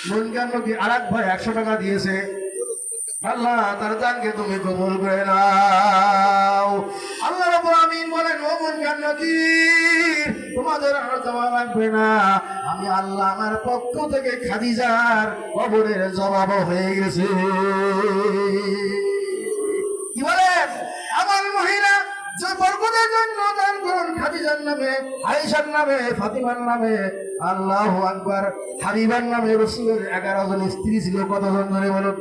মনকান নবী আরেক ভাই 100 টাকা দিয়েছে। আল্লাহ তার দানকে তুমি কবুল করে নাও। আল্লাহ রাব্বুল আমিন বলেন, ও মনকান নবী, তোমাদের আর দেওয়া লাগবে না, আমি আল্লাহ আমার পক্ষ থেকে খাদিজার কবরের জবাব হয়ে গেছে। কি বলেন? আমার মহিলা যে বরকতের জন্য দান করুন, খাদিজার নামে, আয়েশার নামে, ফাতিমার নামে, আল্লাহু আকবার, হাবিবার নামে রাসূলের 11 জন স্ত্রী ছিল। কতজন ধরে বলুন?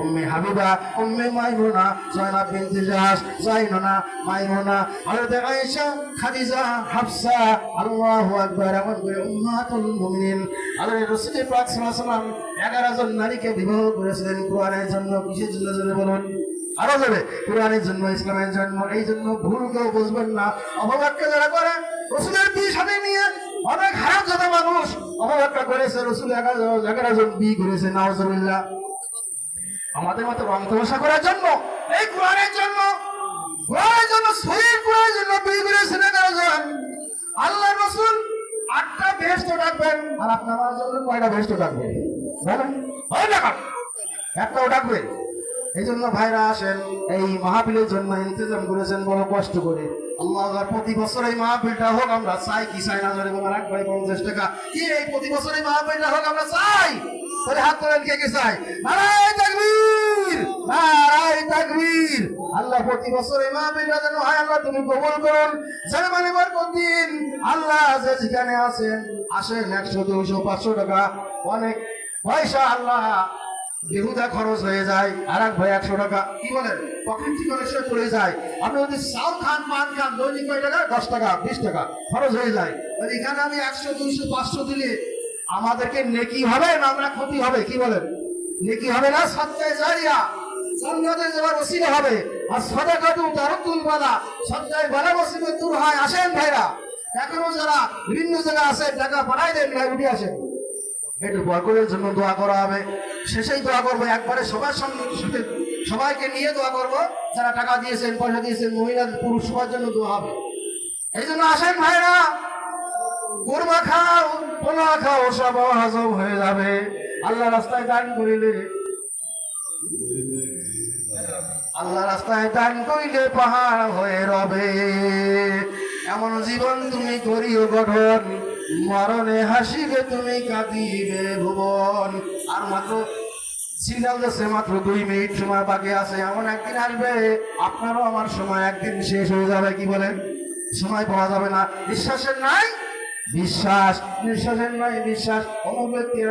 উম্মে হাবিবা, উম্মে মাইমুনা, জয়নাব বিনতে জাহশ, জাইননা, মাইমুনা, হযরত আয়েশা, খাদিজা, হাফসা, আল্লাহু আকবার, এমন করে উম্মাতুল মুমিনিন আল্লাহর রাসূল পাক সাল্লাল্লাহু আলাইহি ওয়াসাল্লাম 11 জন নারীকে বিবাহ করেছিলেন কোরআনের জন্য। কিসের জন্য জোরে বলুন? আরো যাবে, কোরআনের জন্য, ইসলামের জন্য। এই জন্য ভুল কেউ বুঝবেন না। অপব্যাখ্যা যারা করে, রাসূলের বিয়ে সাথে নিয়ে অনেক হারাম জাদা মানুষ অপব্যাখ্যা করেছে। রাসূল 11 জন বিয়ে করেছে, নাউজুবিল্লাহ। আমাদের মতো রং তামাশা করার জন্য, এই কোরআনের জন্য, সহিহ কোরআনের জন্য বিয়ে করেছেন 11 জন। আল্লাহর রাসূল 8টা বেহেশত ডাকবেন, আর আপনার জন্য কয়টা বেহেশত ডাকবেন? বলেন, হয় না? একটাও ডাকবে। এই জন্য ভাইরা আসেন, এই মাহফিলের জন্য ইন্তজাম করেছেন বড় কষ্ট করে। আল্লাহ প্রতি বছর এই মাহফিলটা হোক, আমরা চাই কি চাই না? ধরে বলার 1 ভাই 50 টাকা কি এই প্রতি বছর এই মাহফিলটা হোক আমরা চাই? তাহলে হাত তোলেন, কে কে চাই? নারায়ে তাকবীর, নারায়ে তাকবীর। আল্লাহ প্রতি বছর এই মাহফিলটা যেন হয়, আল্লাহ তুমি কবুল করুন। যারা মানে বরকত দিন। আল্লাহ যে যেখানে আছেন আসেন, 100 200 500 টাকা অনেক পয়সা আল্লাহ বেহুদা খরচ হয়ে যায়। আর এক ভাই 100 টাকা, কি বলেন, পকেট থেকে অনেক সময় পড়ে যায়। আপনি যদি চাল খান, পান খান, দৈনিক কয় টাকা? 10 টাকা 20 টাকা খরচ হয়ে যায়। এখানে আমি 100 200 500 দিলে আমাদেরকে নেকি হবে না আমরা ক্ষতি হবে? কি বলেন? নেকি হবে না? সাদকায়ে জারিয়া, জান্নাতে যাওয়ার ওসিলা হবে। আর সাদাকাতু তারাতুল বালা, সাদকায়ে বালা মুসিবত দূর হয়। আসেন ভাইরা, এখনো যারা বিভিন্ন জায়গায় আছে টাকা পাঠাই দেন, ভাই উঠে আসেন। একটু বরকতের জন্য দোয়া করা হবে। শেষেই দোয়া করবো, একবারে সবার সঙ্গে সবাইকে নিয়ে দোয়া করবো। যারা টাকা দিয়েছেন, পয়সা দিয়েছেন, মহিলা পুরুষ সবার জন্য দোয়া হবে। এই জন্য আসেন ভাইরা, কুরমা খাও, পোলা খাও, সব হজম হয়ে যাবে। আল্লাহ রাস্তায় দান করিলে, আল্লাহ রাস্তায় দান করিলে পাহাড় হয়ে রবে। এমন জীবন তুমি করিও গঠন, মরণে হাসিবে তুমি কাঁদিবে ভুবন। আর মাত্র সিগন্যাল দিচ্ছে, মাত্র 2 মিনিট সময় বাকি আছে। এমন একদিন আসবে, আপনারও আমার সময় একদিন শেষ হয়ে যাবে। কি বলেন? সময় পাওয়া যাবে না। বিশ্বাসের নাই বিশ্বাস, বিশ্বাসের নাই বিশ্বাস। অমুক ব্যক্তি